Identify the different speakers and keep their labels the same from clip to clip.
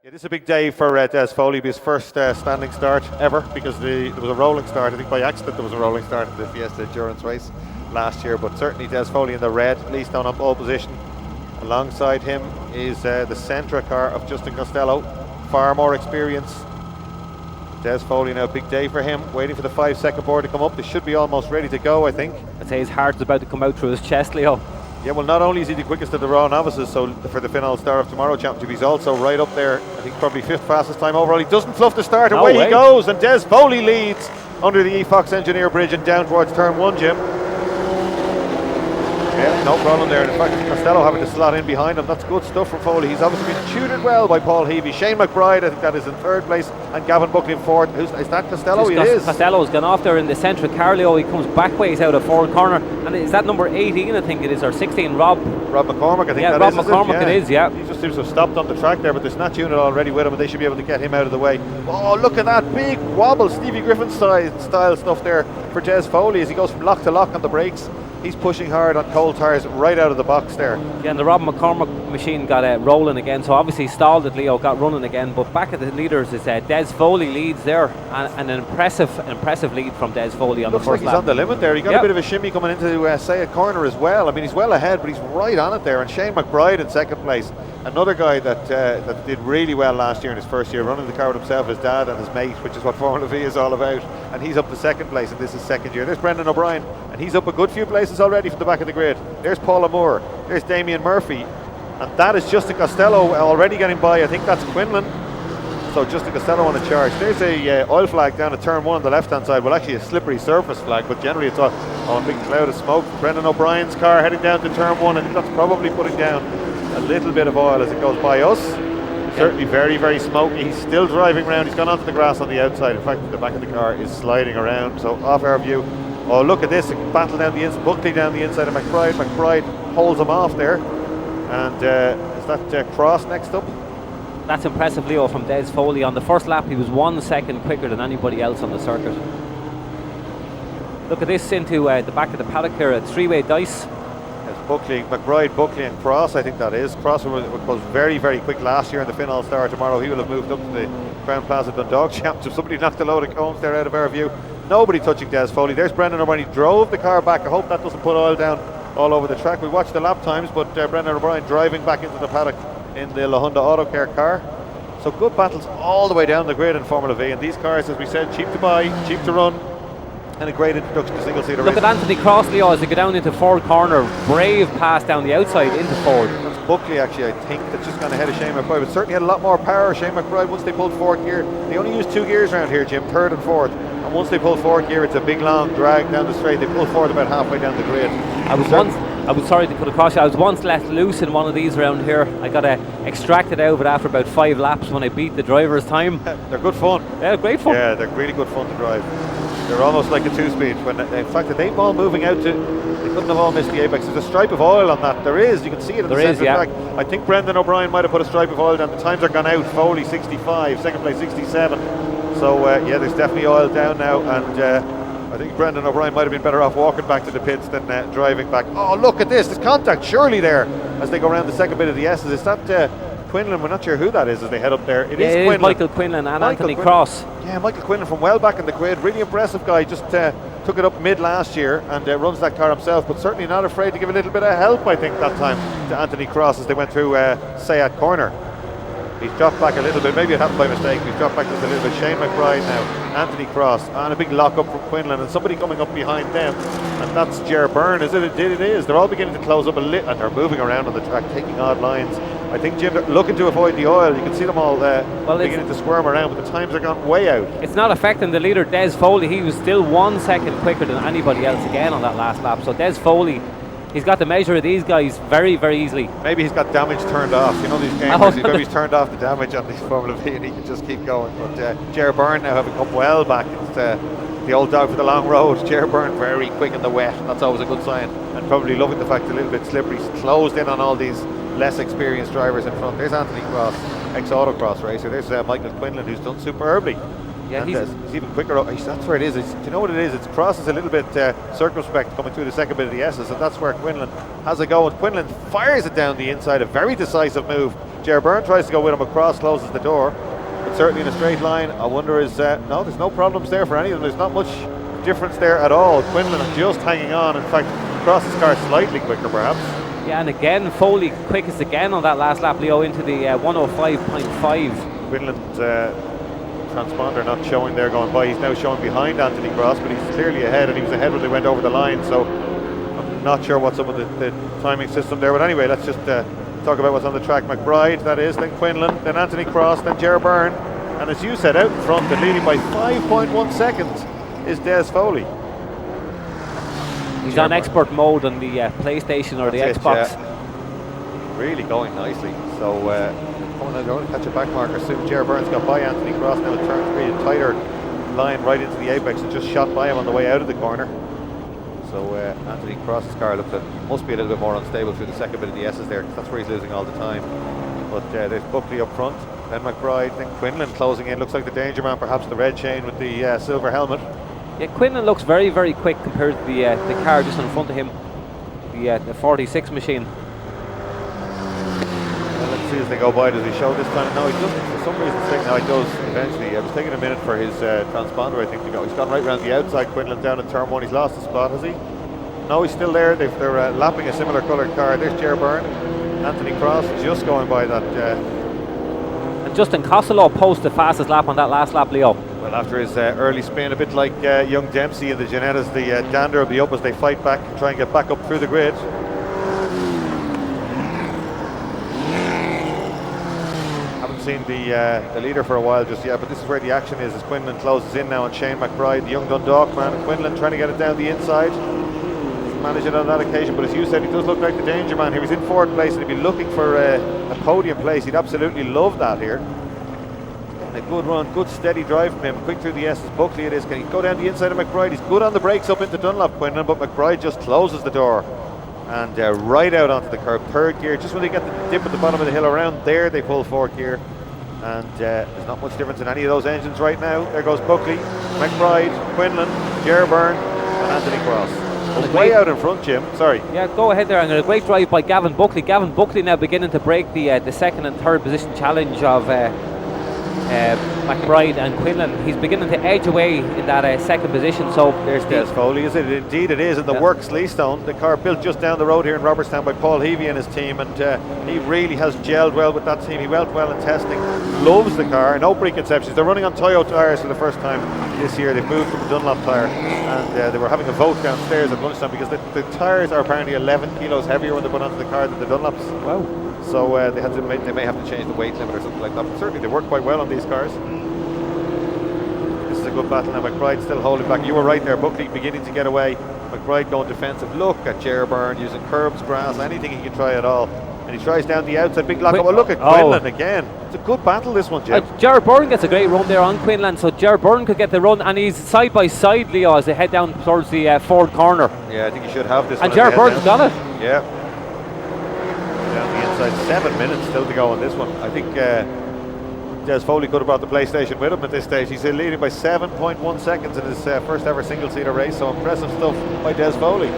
Speaker 1: It is a big day for Des Foley, his first standing start ever, because there was a rolling start. I think by accident there was a rolling start in the Fiesta Endurance race last year, but certainly Des Foley in the red, at least on a pole position. Alongside him is the Sentra car of Justin Costello, far more experience. Des Foley now, big day for him, waiting for the 5-second board to come up. They should be almost ready to go, I think.
Speaker 2: I'd say his heart's about to come out through his chest, Leo.
Speaker 1: Yeah, well, not only is he the quickest of the Raw novices, so for the Finol Star of Tomorrow Championship, he's also right up there. I think probably 5th fastest time overall. He doesn't fluff the start.
Speaker 2: No
Speaker 1: Away
Speaker 2: way.
Speaker 1: he goes, and Des Foley leads under the EFOX Engineer Bridge and down towards turn 1, Jim. Yeah, no problem there. In fact, Costello having to slot in behind him. That's good stuff from Foley. He's obviously been tutored well by Paul Heavey. Shane McBride, I think that is in 3rd place, and Gavin Buckley in 4th. Is that Costello? It is.
Speaker 2: Costello's gone off there in the centre. Carleo, he comes back ways out of forward corner. And is that number 18, I think it is, or 16, Rob
Speaker 1: McCormack, I think
Speaker 2: yeah,
Speaker 1: that
Speaker 2: Rob
Speaker 1: is.
Speaker 2: McCormack it is, yeah.
Speaker 1: He just seems to have stopped on the track there, but there's not unit already with him, and they should be able to get him out of the way. Oh, look at that big wobble, Stevie Griffin style stuff there for Des Foley as he goes from lock to lock on the brakes. He's pushing hard on cold tyres right out of the box there.
Speaker 2: Yeah, and the Rob McCormack machine got rolling again, so obviously stalled it, Leo, got running again. But back at the leaders is Des Foley leads there, and an impressive lead from Des Foley on
Speaker 1: Looks
Speaker 2: the first
Speaker 1: like he's
Speaker 2: lap.
Speaker 1: on the limit there. He got a bit of a shimmy coming into Sayat corner as well. I mean, he's well ahead, but he's right on it there. And Shane McBride in 2nd place, another guy that did really well last year in his first year, running the car with himself, his dad and his mate, which is what Formula V is all about. And he's up to 2nd place, and this is 2nd year. There's Brendan O'Brien, and he's up a good few places already from the back of the grid. There's Paula Moore, there's Damien Murphy, and that is Justin Costello already getting by. I think that's Quinlan. So Justin Costello on the charge. There's a oil flag down at turn 1 on the left hand side. Well, actually a slippery surface flag, but generally it's a big cloud of smoke. Brendan O'Brien's car heading down to turn 1. I think that's probably putting down a little bit of oil as it goes by us. Certainly very, very smoky. He's still driving around. He's gone onto the grass on the outside. In fact, the back of the car is sliding around, so off our view. Oh, look at this, a battle down the inside, Buckley down the inside of McBride. McBride holds him off there. And is that Cross next up?
Speaker 2: That's impressive, Leo, from Des Foley. On the first lap, he was 1 second quicker than anybody else on the circuit. Look at this into the back of the paddock here, a 3-way dice.
Speaker 1: There's Buckley, McBride, Buckley and Cross, I think that is. Cross was very, very quick last year in the Finol Star Tomorrow. He will have moved up to the Crown Plaza Dundalk Championship. Somebody knocked a load of cones there out of our view. Nobody touching Des Foley. There's Brendan O'Brien. He drove the car back. I hope that doesn't put oil down all over the track. We watched the lap times, but Brendan O'Brien driving back into the paddock in the La Honda Autocare car. So good battles all the way down the grid in Formula V. And these cars, as we said, cheap to buy, cheap to run, and a great introduction to single-seater racing.
Speaker 2: Look at Anthony Cross, Leo, as they go down into forward corner. Brave pass down the outside into forward.
Speaker 1: That's Buckley, actually, I think, that's just gone ahead of Shane McBride, but certainly had a lot more power. Shane McBride, once they pulled 4th gear, they only use 2 gears around here, Jim, 3rd and 4th. And once they pull 4th gear, it's a big long drag down the straight. They pull forward about halfway down the grid.
Speaker 2: I was sorry to cut across you. I was once let loose in one of these around here. I got extracted out of it after about 5 laps when I beat the driver's time.
Speaker 1: They're good fun.
Speaker 2: Yeah, great fun.
Speaker 1: Yeah, they're really good fun to drive. They're almost like a 2-speed. When in fact, the 8 ball moving out they couldn't have all missed the apex. There's a stripe of oil on that. There is. You can see it in the centre of the track. I think Brendan O'Brien might have put a stripe of oil down. The times are gone out. Foley 65, 2nd place 67. So yeah, there's definitely oil down now, and I think Brendan O'Brien might have been better off walking back to the pits than driving back. Oh, look at this. There's contact surely there as they go around the second bit of the S's. Is that Quinlan? We're not sure who that is as they head up there. It is Quinlan.
Speaker 2: Michael Quinlan and Anthony Cross.
Speaker 1: Yeah, Michael Quinlan from well back in the grid. Really impressive guy. Just took it up mid last year and runs that car himself, but certainly not afraid to give a little bit of help, I think, that time to Anthony Cross as they went through Sayat corner. He's dropped back a little bit, maybe it happened by mistake. He's dropped back just a little bit. Shane McBride now, Anthony Cross, and a big lock up from Quinlan, and somebody coming up behind them, and that's Ger Byrne, is it? It is. They're all beginning to close up a little, and they're moving around on the track, taking odd lines. I think, Jim, they're looking to avoid the oil. You can see them all beginning to squirm around, but the times are gone way out.
Speaker 2: It's not affecting the leader, Des Foley. He was still 1 second quicker than anybody else again on that last lap. So Des Foley, he's got the measure of these guys very, very easily.
Speaker 1: Maybe he's got damage turned off. You know these gamers, maybe he's turned off the damage on these Formula V and he can just keep going. But Ger Byrne now having come well back. It's the old dog for the long road. Ger Byrne very quick in the wet, and that's always a good sign. And probably loving the fact it's a little bit slippery. He's closed in on all these less experienced drivers in front. There's Anthony Cross, ex-autocross racer. There's Michael Quinlan, who's done superbly. Yeah, he's even quicker. That's where it is. Do you know what it is? It's Cross is a little bit circumspect coming through the second bit of the S's, and that's where Quinlan has a go. And Quinlan fires it down the inside. A very decisive move. Ger Byrne tries to go with him across, closes the door. But certainly in a straight line, I wonder is, no, there's no problems there for any of them. There's not much difference there at all. Quinlan just hanging on. In fact, across his car slightly quicker perhaps.
Speaker 2: Yeah, and again, Foley quickest again on that last lap, Leo, into the 105.5.
Speaker 1: Quinlan's transponder not showing there going by. He's now showing behind Anthony Cross, but he's clearly ahead, and he was ahead when they went over the line. So I'm not sure what's up with the timing system there. But anyway, let's just talk about what's on the track. McBride, that is, then Quinlan, then Anthony Cross, then Ger Byrne. And as you said, out in front and leading by 5.1 seconds is Des Foley.
Speaker 2: He's on expert mode on the PlayStation or the Xbox.
Speaker 1: Really going nicely. So they're going to catch a back marker soon. Ger Byrne's got by Anthony Cross now. It turns to be a tighter line right into the apex and just shot by him on the way out of the corner. So Anthony Cross's car looks must be a little bit more unstable through the second bit of the S's there, because that's where he's losing all the time. But there's Buckley up front, then McBride, then Quinlan closing in. Looks like the danger man, perhaps the red chain with the silver helmet. Yeah,
Speaker 2: Quinlan looks very, very quick compared to the car just in front of him, the 46 machine.
Speaker 1: Well, let's see as they go by. Does he show this time? No, he doesn't. For some reason, no, he does eventually. It was taking a minute for his transponder, I think, to go. He's gone right around the outside. Quinlan down in turn one. He's lost the spot, has he? No, he's still there. They're lapping a similar coloured car. There's Ger Byrne. Anthony Cross just going by that.
Speaker 2: And Justin Costello posted the fastest lap on that last lap, Leo.
Speaker 1: Well, after his early spin, a bit like young Dempsey in the Genettas, the dander will be up as they fight back and try and get back up through the grid. Haven't seen the leader for a while just yet, but this is where the action is, as Quinlan closes in now on Shane McBride, the young Dundalk man, and Quinlan trying to get it down the inside. Doesn't manage it on that occasion, but as you said, he does look like the danger man here. He's in fourth place and he'd be looking for a podium place. He'd absolutely love that here. A good run, good steady drive from him, quick through the S's. Buckley it is. Can he go down the inside of McBride? He's good on the brakes up into Dunlop, Quinlan, but McBride just closes the door and right out onto the curb. Third gear, just when they get the dip at the bottom of the hill, around there they pull fourth gear, and there's not much difference in any of those engines right now. There goes Buckley, McBride, Quinlan, Ger Byrne and Anthony Cross. Way out in front, Jim. Sorry.
Speaker 2: Yeah, go ahead there. And a great drive by Gavin Buckley. Gavin Buckley now beginning to break the second and third position challenge of McBride and Quinlan. He's beginning to edge away in that second position. So
Speaker 1: there's Des Foley, is it? Indeed it is, in the Works Leastone, the car built just down the road here in Robertstown by Paul Heavey and his team, and he really has gelled well with that team. He went well in testing, loves the car, no preconceptions. They're running on Toyota tyres for the first time this year. They've moved from a Dunlop tyre, and they were having a vote downstairs at lunchtime because the tyres are apparently 11 kilos heavier when they put onto the car than the Dunlops.
Speaker 2: Wow.
Speaker 1: So they may have to change the weight limit or something like that, but certainly they work quite well on these cars. This is a good battle now. McBride still holding back. You were right there, Buckley beginning to get away. McBride going defensive. Look at Ger Byrne using curbs, grass, anything he can try at all. And he tries down the outside, big lock. Oh, look at Quinlan again. It's a good battle, this one, Jim.
Speaker 2: Ger Byrne gets a great run there on Quinlan, so Ger Byrne could get the run, and he's side by side, Leo, as they head down towards the Ford corner.
Speaker 1: Yeah, I think he should have this
Speaker 2: and
Speaker 1: one.
Speaker 2: And Ger Byrne's got it.
Speaker 1: Yeah. Down the inside, 7 minutes still to go on this one. I think Des Foley could have brought the PlayStation with him at this stage. He's leading by 7.1 seconds in his first ever single-seater race, so impressive stuff by Des Foley.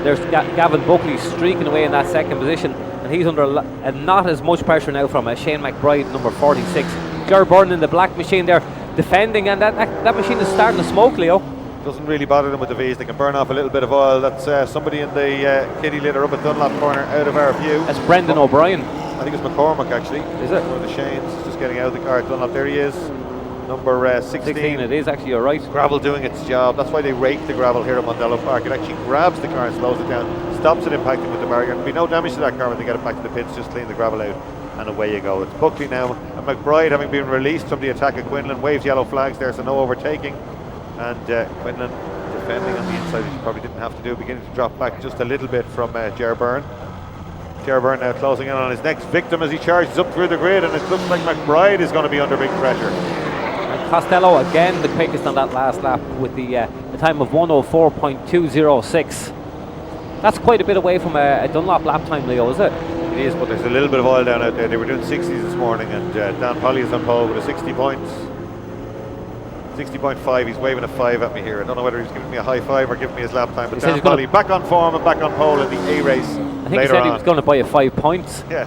Speaker 2: There's Gavin Buckley streaking away in that second position, and he's under not as much pressure now from Shane McBride, number 46. Ger Byrne in the black machine there defending, and that machine is starting to smoke, Leo.
Speaker 1: Doesn't really bother them with the V's. They can burn off a little bit of oil. That's somebody in the kiddie litter up at Dunlop corner out of our view.
Speaker 2: That's Brendan O'Brien.
Speaker 1: I think it's McCormack actually.
Speaker 2: Is it?
Speaker 1: One of the Shanes just getting out of the car at Dunlop. There he is, number 16.
Speaker 2: It is actually, you're right.
Speaker 1: Gravel doing its job. That's why they rake the gravel here at Mondello Park. It actually grabs the car and slows it down, stops it impacting with the barrier. There'll be no damage to that car when they get it back to the pits. Just clean the gravel out and away you go. It's Buckley now, and McBride, having been released from the attack of Quinlan, waves yellow flags there, so no overtaking. And Quinlan defending on the inside, which he probably didn't have to do, beginning to drop back just a little bit from Ger Byrne. Ger Byrne now closing in on his next victim as he charges up through the grid, and it looks like McBride is going to be under big pressure.
Speaker 2: And Costello again the quickest on that last lap with the time of 104.206. That's quite a bit away from a Dunlop lap time, Leo, is it?
Speaker 1: It is, but there's a little bit of oil down out there. They were doing 60s this morning, and Dan Polly is on pole with a 60 points. 60.5, he's waving a 5 at me here. I don't know whether he's giving me a high five or giving me his lap time, but Dan Polly back on form and back on pole in the A race.
Speaker 2: I think he said he was going to buy you 5 points.
Speaker 1: Yeah,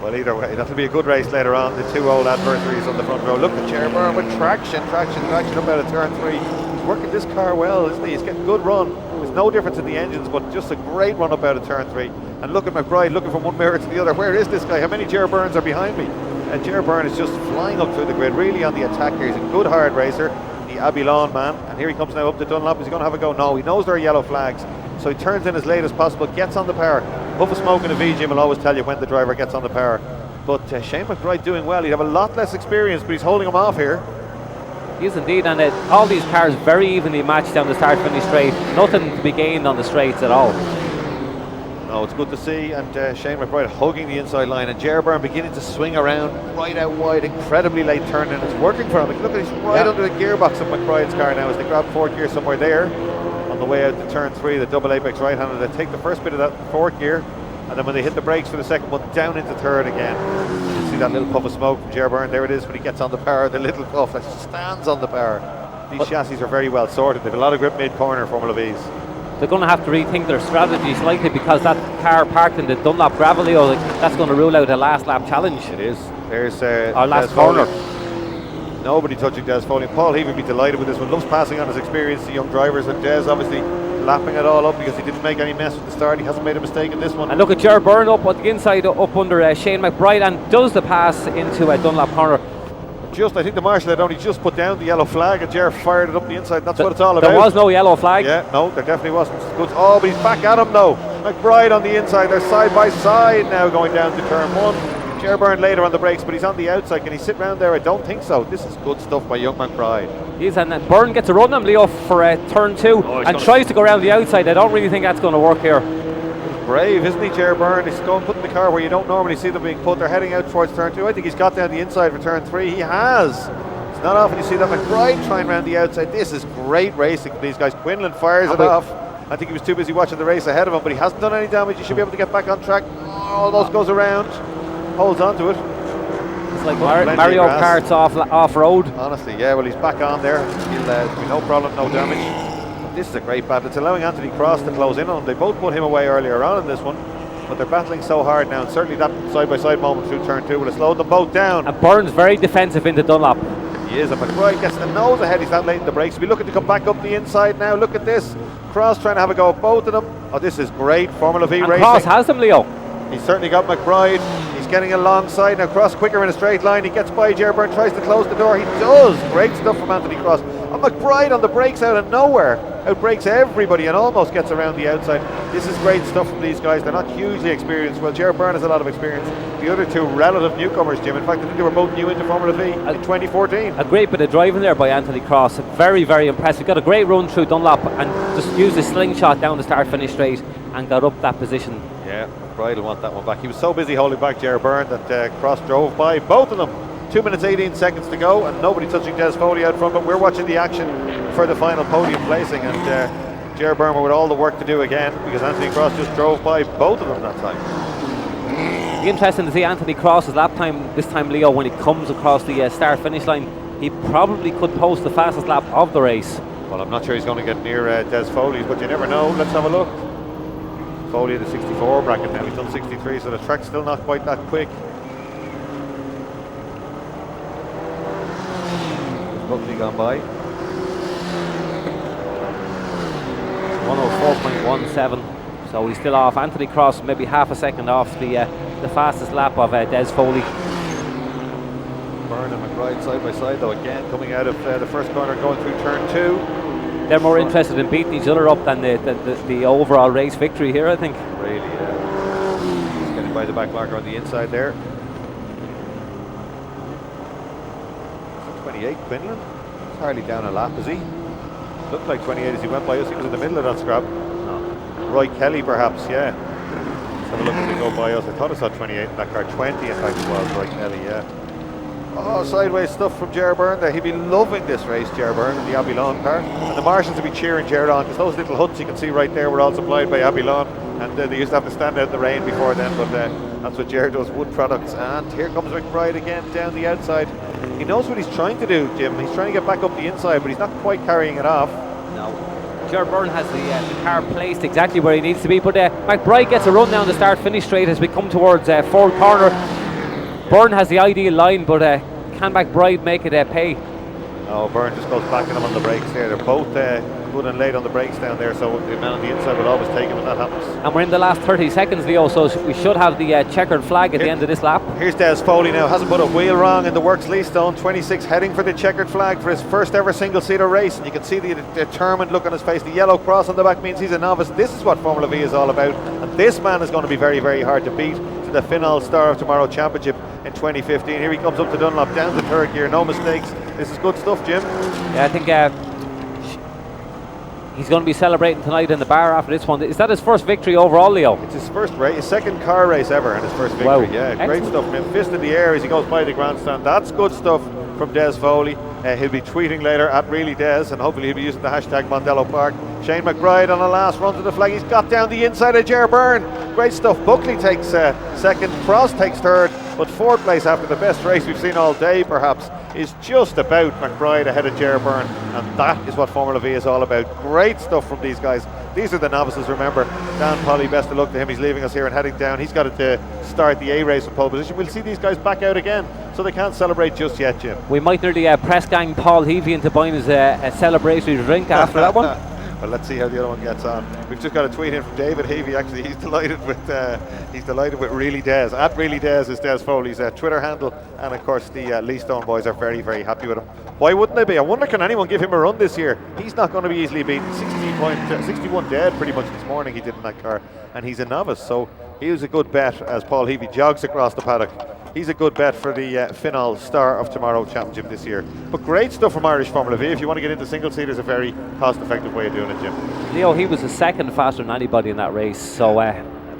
Speaker 1: Well, either way, that'll be a good race later on. The two old adversaries on the front row. Look at Sherburne with traction up out of turn 3. He's working this car well, isn't he? He's getting good run. There's no difference in the engines, but just a great run up out of turn 3. And look at McBride looking from one mirror to the other. Where is this guy? How many Sherburnes are behind me? And Sherburne is just flying up through the grid, really on the attack here. He's a good hard racer, the Abbey Lawn man. And here he comes now up to Dunlop. Is he going to have a go? No, he knows there are yellow flags. So he turns in as late as possible, gets on the power. Puff of smoke in a VG will always tell you when the driver gets on the power. But Shane McBride doing well. He'd have a lot less experience, but he's holding him off here.
Speaker 2: He is indeed, and all these cars very evenly matched down the start-finish straight. Nothing to be gained on the straights at all.
Speaker 1: No, it's good to see, and Shane McBride hugging the inside line, and Sherburne beginning to swing around right out wide, incredibly late turn, and it's working for him. Look at he's right under the gearbox of McBride's car now as they grab fourth gear somewhere there. On the way out to turn 3, the double apex right-hander, they take the first bit of that fourth gear, and then when they hit the brakes for the second one, down into third again. You can see that little puff of smoke from Sherburne. There it is when he gets on the power, the little puff that stands on the power. These chassis are very well sorted. They have a lot of grip mid-corner, Formula V's.
Speaker 2: They're going to have to rethink their strategy slightly because that car parked in the Dunlop gravelly, that's going to rule out a last lap challenge.
Speaker 1: It is. There's
Speaker 2: our last corner.
Speaker 1: Nobody touching Des Foley. Paul Heavey would be delighted with this one. Loves passing on his experience to young drivers, and Des obviously lapping it all up because he didn't make any mess with the start. He hasn't made a mistake in this one.
Speaker 2: And look at Sherburne up at the inside, up under Shane McBride, and does the pass into Dunlop corner.
Speaker 1: I think the marshal had only just put down the yellow flag, and Jer fired it up the inside. That's what it's all about.
Speaker 2: There was no yellow flag.
Speaker 1: Yeah, no, there definitely wasn't. Good. Oh, but he's back at him though. McBride on the inside. They're side by side now going down to turn 1. Sherburne later on the brakes, but he's on the outside. Can he sit round there? I don't think so. This is good stuff by young McBride.
Speaker 2: He is, and Byrne gets a run on Leo for turn 2 and tries to go around the outside. I don't really think that's going to work here.
Speaker 1: Brave, isn't he, Sherburne? He's going putting the car where you don't normally see them being put. They're heading out towards turn 2. I think he's got down the inside for turn 3. He has. It's not often you see that McBride trying around the outside. This is great racing for these guys. Quinlan fires it off. I think he was too busy watching the race ahead of him, but he hasn't done any damage. He should be able to get back on track. Almost goes around, holds on to it.
Speaker 2: It's like Mario Kart's off-road.
Speaker 1: Honestly, yeah, well, he's back on there. He'll be no problem, no damage. This is a great battle. It's allowing Anthony Cross to close in on him. They both put him away earlier on in this one, but they're battling so hard now, and certainly that side-by-side moment through turn 2 would have slowed them both down.
Speaker 2: And Byrne's very defensive into Dunlop.
Speaker 1: He is, and McBride gets the nose ahead. He's that late in the brakes. We're looking to come back up the inside now. Look at this. Cross trying to have a go at both of them. Oh, this is great Formula V racing.
Speaker 2: Cross has them, Leo.
Speaker 1: He's certainly got McBride. He's getting alongside now. Cross quicker in a straight line. He gets by Sherburne, tries to close the door. He does. Great stuff from Anthony Cross. And McBride on the brakes out of nowhere. Outbrakes everybody and almost gets around the outside. This is great stuff from these guys. They're not hugely experienced. Well, Sherburne has a lot of experience. The other two relative newcomers, Jim. In fact, I think they were both new into Formula V in 2014.
Speaker 2: A great bit of driving there by Anthony Cross. Very, very impressive. Got a great run through Dunlop and just used a slingshot down the start-finish straight and got up that position.
Speaker 1: Yeah, McBride will want that one back. He was so busy holding back Sherburne that Cross drove by both of them. 2 minutes 18 seconds to go, and nobody touching Des Foley out front, but we're watching the action for the final podium placing, and Sherburne with all the work to do again because Anthony Cross just drove by both of them that time.
Speaker 2: Be interesting to see Anthony Cross's lap time this time, Leo, when he comes across the start-finish line. He probably could post the fastest lap of the race.
Speaker 1: Well, I'm not sure he's going to get near Des Foley's, but you never know. Let's have a look. Foley in the 64 bracket now. He's done 63, so the track's still not quite that quick. Buckley gone by.
Speaker 2: 104.17, so he's still off. Anthony Cross maybe half a second off the fastest lap of Des Foley.
Speaker 1: Byrne and McBride side by side though, again coming out of the first corner going through turn 2.
Speaker 2: They're more interested in beating each other up than the overall race victory here, I think.
Speaker 1: Really, yeah. He's getting by the back marker on the inside there. 28, Quinlan. He's hardly down a lap, is he? Looked like 28 as he went by us. He was in the middle of that scrap. No. Roy Kelly, perhaps, yeah. Let's have a look as they go by us. I thought I saw 28 in that car. 20, in fact, it was Roy Kelly, yeah. Oh, sideways stuff from Sherburne there. He'd be loving this race, Sherburne, in the Abbey Lawn car. And the marshals would be cheering Ger on because those little huts you can see right there were all supplied by Abbey Lawn. And they used to have to stand out in the rain before then, but that's what Ger does, wood products. And here comes McBride again down the outside. He knows what he's trying to do, Jim. He's trying to get back up the inside, but he's not quite carrying it off.
Speaker 2: No. Sherburne has the car placed exactly where he needs to be, but McBride gets a run down the start-finish straight as we come towards fourth corner. Byrne has the ideal line, but can McBride make it pay?
Speaker 1: Oh, Byrne just goes back on him on the brakes there. They're both good and late on the brakes down there, so the man on the inside will always take him when that happens.
Speaker 2: And we're in the last 30 seconds, Leo, so we should have the checkered flag at the end of this lap.
Speaker 1: Here's Des Foley now, hasn't put a wheel wrong in the works Leastone, 26, heading for the checkered flag for his first ever single-seater race, and you can see the determined look on his face. The yellow cross on the back means he's a novice. This is what Formula V is all about, and this man is going to be very, very hard to beat to the Finol Star of Tomorrow Championship in 2015. Here he comes up to Dunlop, down to third gear, no mistakes. This is good stuff, Jim.
Speaker 2: Yeah, I think he's going to be celebrating tonight in the bar after this one. Is that his first victory overall, Leo?
Speaker 1: It's his first race, his second car race ever, and his first victory.
Speaker 2: Wow.
Speaker 1: Yeah,
Speaker 2: Excellent.
Speaker 1: Great stuff from him. Fist in the air as he goes by the grandstand. That's good stuff from Des Foley. He'll be tweeting later at Really Des, and hopefully he'll be using the hashtag Mondello Park. Shane McBride on a last run to the flag. He's got down the inside of Ger Byrne. Great stuff. Buckley takes second. Cross takes third. But fourth place after the best race we've seen all day, perhaps, is just about McBride ahead of Ger Byrne. And that is what Formula V is all about. Great stuff from these guys. These are the novices, remember. Dan Polly, best of luck to him. He's leaving us here and heading down. He's got to start the A race in pole position. We'll see these guys back out again, so they can't celebrate just yet, Jim.
Speaker 2: We might nearly press gang Paul Heavey into buying his a celebratory drink after that one.
Speaker 1: Well, let's see how the other one gets on. We've just got a tweet in from David Heavey. Actually, he's delighted with Really Des. At Really Des is Des Foley's Twitter handle, and of course the Leastone boys are very, very happy with him. Why wouldn't they be? I wonder, can anyone give him a run this year? He's not going to be easily beaten. 61 dead pretty much this morning he did in that car, and he's a novice, so he was a good bet as Paul Heavey jogs across the paddock. He's a good bet for the Finol Star of Tomorrow Championship this year. But great stuff from Irish Formula V. If you want to get into single-seaters, a very cost-effective way of doing it, Jim.
Speaker 2: Leo, he was a second faster than anybody in that race, so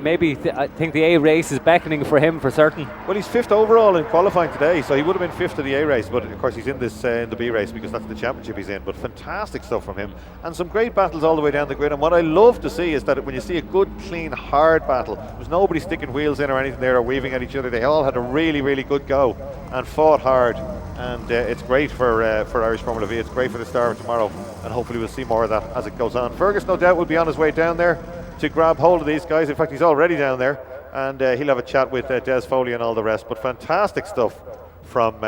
Speaker 2: maybe I think the A race is beckoning for him for certain.
Speaker 1: Well, he's fifth overall in qualifying today, so he would have been fifth to the A race, but of course he's in this in the B race because that's the championship he's in. But fantastic stuff from him, and some great battles all the way down the grid. And what I love to see is that when you see a good, clean, hard battle, there's nobody sticking wheels in or anything there or weaving at each other. They all had a really, really good go and fought hard. And it's great for Irish Formula V. It's great for the Star of Tomorrow, and hopefully we'll see more of that as it goes on. Fergus, no doubt, will be on his way down there to grab hold of these guys. In fact, he's already down there, and he'll have a chat with Des Foley and all the rest. But fantastic stuff from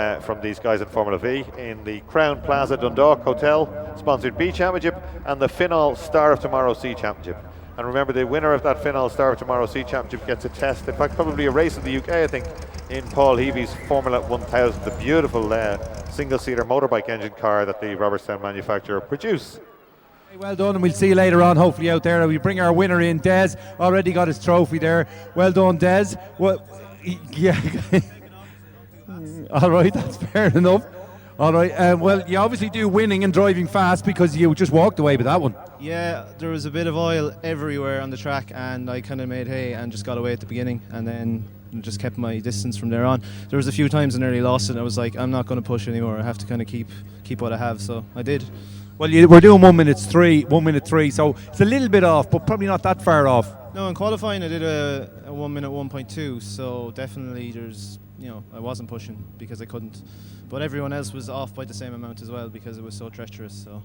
Speaker 1: these guys in Formula V in the Crown Plaza Dundalk Hotel sponsored B Championship and the Finol Star of Tomorrow C Championship. And remember, the winner of that Finol Star of Tomorrow C Championship gets a test, in fact probably a race in the UK, I think, in Paul Heavey's Formula 1000, the beautiful single-seater motorbike engine car that the Robertstown manufacturer produce.
Speaker 3: Well done, and we'll see you later on, hopefully out there. We bring our winner in. Des already got his trophy there. Well done, Des. Well, yeah. All right, that's fair enough. All right, well, you obviously do winning and driving fast because you just walked away with that one.
Speaker 4: Yeah, there was a bit of oil everywhere on the track, and I kind of made hay and just got away at the beginning, and then just kept my distance from there on. There was a few times I nearly lost it, and I was like, I'm not going to push anymore. I have to kind of keep what I have, so I did.
Speaker 3: Well, we're doing 1 minute 3, so it's a little bit off, but probably not that far off.
Speaker 4: No, in qualifying I did a 1 minute 1.2, so definitely there's, I wasn't pushing because I couldn't. But everyone else was off by the same amount as well because it was so treacherous. So.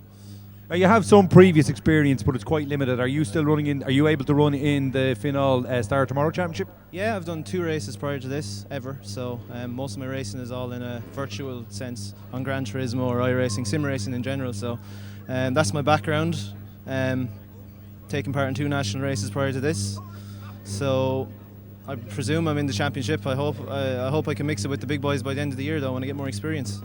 Speaker 3: You have some previous experience, but it's quite limited. Are you still running in? Are you able to run in the Finol Star Tomorrow Championship?
Speaker 4: Yeah, I've done 2 races prior to this ever. So most of my racing is all in a virtual sense on Gran Turismo or iRacing, sim racing in general. So that's my background. Taking part in 2 national races prior to this. So I presume I'm in the championship. I hope I can mix it with the big boys by the end of the year, though, when I get more experience.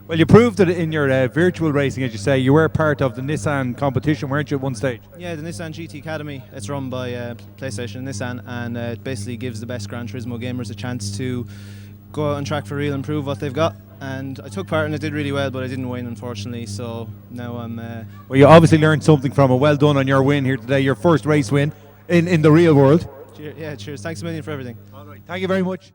Speaker 3: Well, you proved it in your virtual racing, as you say. You were part of the Nissan competition, weren't you, at one stage?
Speaker 4: Yeah, the Nissan GT Academy. It's run by PlayStation and Nissan, and it basically gives the best Gran Turismo gamers a chance to go out on track for real and prove what they've got. And I took part and I did really well, but I didn't win, unfortunately. So now I'm...
Speaker 3: Well, you obviously learned something from it. Well done on your win here today, your first race win in the real world.
Speaker 4: Yeah, cheers. Thanks a million for everything.
Speaker 3: All right. Thank you very much.